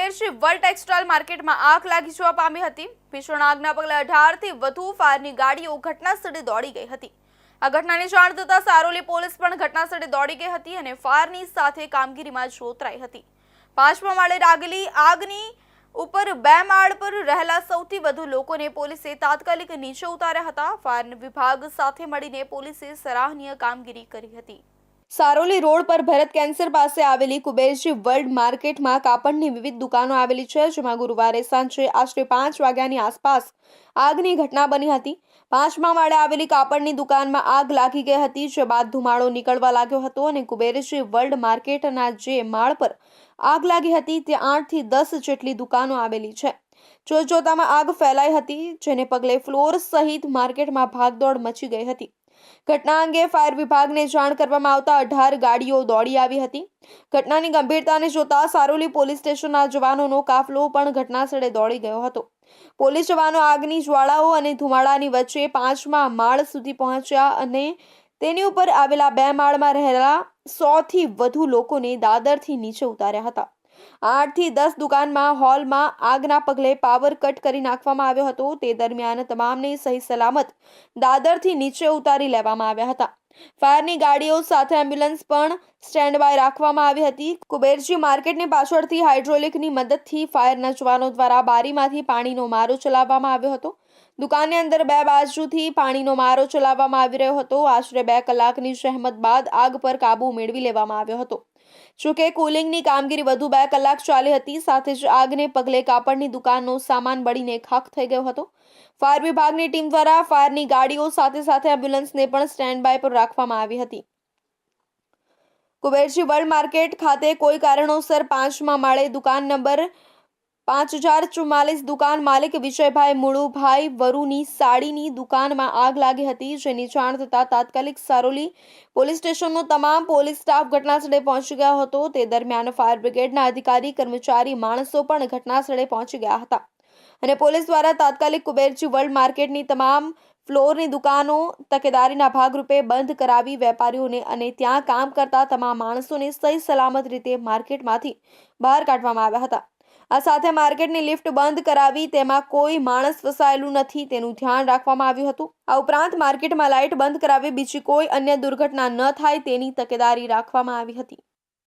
Kuberji world textile માર્કેટમાં આગ લાગી જવા પામી હતી। ભીષણ આગના પગલે 18 થી વધુ ફાયરની ગાડીઓ ઘટનાસ્થળે દોડી ગઈ હતી। આ ઘટનાની જાણ થતાં સારોલી પોલીસ પણ ઘટનાસ્થળે દોડી ગઈ હતી અને ફાયરની સાથે કામગીરીમાં જોતરાઈ હતી। 5મા માળે લાગેલી આગની ઉપર 2 માળ પર રહેલા સૌથી વધુ લોકોને પોલીસે તાત્કાલિક નીચે ઉતાર્યા હતા। ફાયર વિભાગ સાથે મળીને પોલીસે સરાહનીય કામગીરી કરી હતી। સારોલી રોડ પર ભરત કેન્સર પાસે આવેલી કુબેરજી વર્લ્ડ માર્કેટમાં કાપડની વિવિધ દુકાનો આવેલી છે, જેમાં ગુરુવારે સાંજે આશરે 5 વાગ્યાની આસપાસ આગની ઘટના બની હતી। 5મા માળે આવેલી કાપડની દુકાનમાં આગ લાગી ગઈ હતી, જે બાદ ધુમાડો નીકળવા લાગ્યો હતો અને કુબેરજી વર્લ્ડ માર્કેટના જે માળ પર આગ લાગી હતી ત્યાં 8 થી 10 જેટલી દુકાનો આવેલી છે। જોતજોતામાં આગ ફેલાઈ હતી, જેને પગલે ફ્લોર સહિત માર્કેટમાં ભાગદોડ મચી ગઈ હતી। ઘટના અંગે ફાયર વિભાગને જાણ કરવામાં આવતા 18 ગાડીઓ દોડી આવી હતી। ઘટનાની ગંભીરતાને જોતા સારોલી પોલીસ સ્ટેશનના જવાનોનો કાફલો પણ ઘટનાસ્થળે દોડી ગયો હતો। પોલીસ જવાનો આગની જ્વાળાઓ અને ધુમાડાની વચ્ચે 5મા માળ સુધી પહોંચ્યા અને તેની ઉપર આવેલા 2 માળમાં રહેલા 100 થી વધુ લોકોને દાદરથી નીચે ઉતાર્યા હતા। 8 થી 10 દુકાનમાં હોલમાં આગના પગલે પાવર કટ કરી નાખવામાં આવ્યો હતો। તે દરમિયાન તમામને સહી સલામત દાદરથી નીચે ઉતારી લેવામાં આવ્યા હતા। ફાયરની ગાડીઓ સાથે એમ્બ્યુલન્સ પણ સ્ટેન્ડ બાય રાખવામાં આવી હતી। કુબેરજી માર્કેટની પાછળથી હાઇડ્રોલિકની મદદથી ફાયરના જવાનો દ્વારા બારીમાંથી પાણીનો મારો ચલાવવામાં આવ્યો હતો। દુકાનની અંદર 2 બાજુથી પાણીનો મારો ચલાવવામાં આવી રહ્યો હતો। આશરે 2 કલાકની જહેમત બાદ આગ પર કાબુ મેળવી લેવામાં આવ્યો હતો। જોકે કુલિંગની કામગીરી વધુ 2 કલાક ચાલી હતી। સાથે જ આગને પગલે કાપડની દુકાનનો સામાન બળીને ખાખ થઈ ગયો હતો। ફાયર વિભાગની ટીમ દ્વારા ફાયરની ગાડીઓ સાથે એમ્બ્યુલન્સને પણ સ્ટેન્ડ બાય પર રાખવામાં આવી હતી। કુબેરજી વર્લ્ડ માર્કેટ ખાતે કોઈ કારણોસર 5મા માળે દુકાન નંબર 5044 દુકાન માલિક વિજયભાઈ મુળુભાઈ વરુની સાડીની દુકાનમાં આગ લાગી હતી, જેની જાણ થતાં તાત્કાલિક સારોલી પોલીસ સ્ટેશનનો તમામ પોલીસ સ્ટાફ ઘટનાસ્થળે પહોંચી ગયો હતો। તે દરમિયાન ફાયર બ્રિગેડના અધિકારી, કર્મચારી, માણસો પણ ઘટનાસ્થળે પહોંચી ગયા હતા અને પોલીસ દ્વારા તાત્કાલિક કુબેરજી વર્લ્ડ માર્કેટની તમામ ફ્લોરની દુકાનો તકેદારીના ભાગરૂપે બંધ કરાવી વેપારીઓને અને ત્યાં કામ કરતા તમામ માણસોને સહી સલામત રીતે માર્કેટમાંથી બહાર કાઢવામાં આવ્યા હતા। આ સાથે માર્કેટની લિફ્ટ બંધ કરાવી તેમાં કોઈ માણસ ફસાયેલું નથી તેનું ધ્યાન રાખવામાં આવ્યું હતું। આ ઉપરાંત માર્કેટમાં લાઇટ બંધ કરાવી બીજી કોઈ અન્ય દુર્ઘટના ન થાય તેની તકેદારી રાખવામાં આવી હતી।